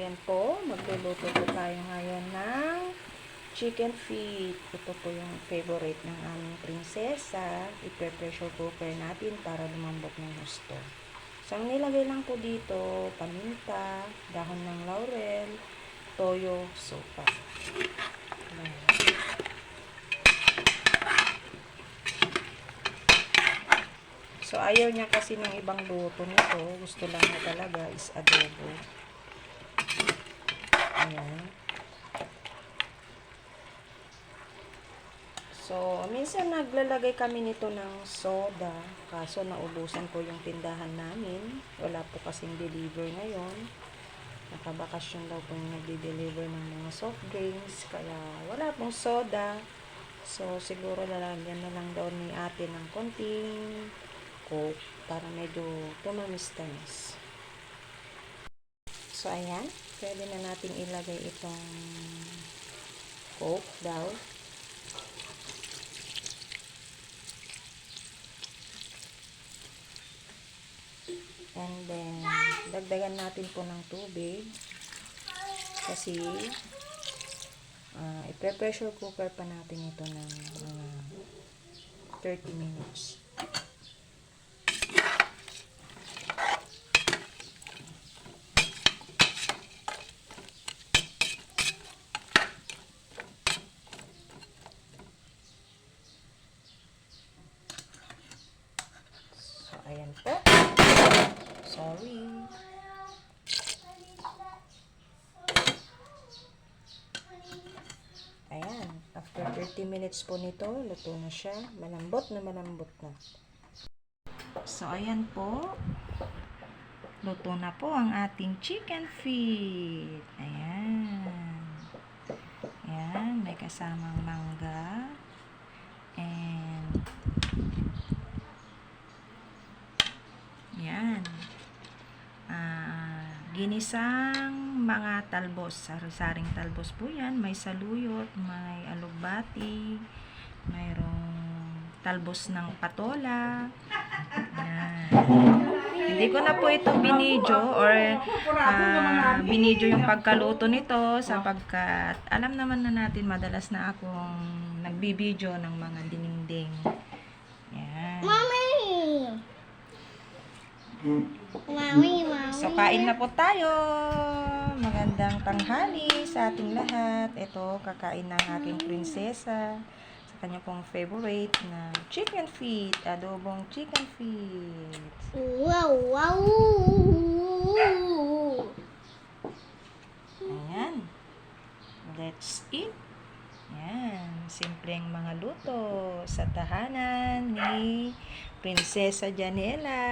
ayan po, magluluto po tayo ngayon ng chicken feet. Ito po yung favorite ng aming prinsesa. I-pressure cooker natin para lumambot ng gusto. So, ang nilagay lang po dito, paminta, dahon ng laurel, toyo, suka. Ayan. So, ayaw niya kasi ng ibang luto nito. Gusto lang niya talaga is adobo. Ayan. So, minsan naglalagay kami nito ng soda. Kaso, naubusan po yung tindahan namin. Wala po kasing deliver ngayon. Nakabakasyon daw po yung nagde-deliver ng mga soft drinks. Kaya, wala pong soda. So, siguro lalagyan na lang daw ni ate ng konting Coke para medyo tumamis-tamis. So, ayan. Pwede na natin ilagay itong Coke daw. And then, dagdagan natin po ng tubig. Kasi, i-pressure cooker pa natin ito ng 30 minutes. Ayan po. Sorry. Ayan. After 30 minutes po nito, luto na siya. Malambot na malambot na. So, ayan po. Luto na po ang ating chicken feet. Ayan. Ayan. May kasamang mangga. And yan. Ginisang mga talbos. Sari-saring talbos po yan. May saluyot, may alugbati, mayroong talbos ng patola. Yan. Hindi ko na po ito binidyo or binidyo yung pagkaluto nito sapagkat alam naman na natin madalas na akong nagbibidyo ng mga dinding. Yan. So, kain na po tayo. Magandang tanghali sa ating lahat. Ito, kakain ng aking prinsesa sa kanya pong favorite na chicken feet. Adobong chicken feet. Wow, wow. Ayan. Let's eat. Ayan. Simpleng mga luto sa tahanan ni Prinsesa Janela.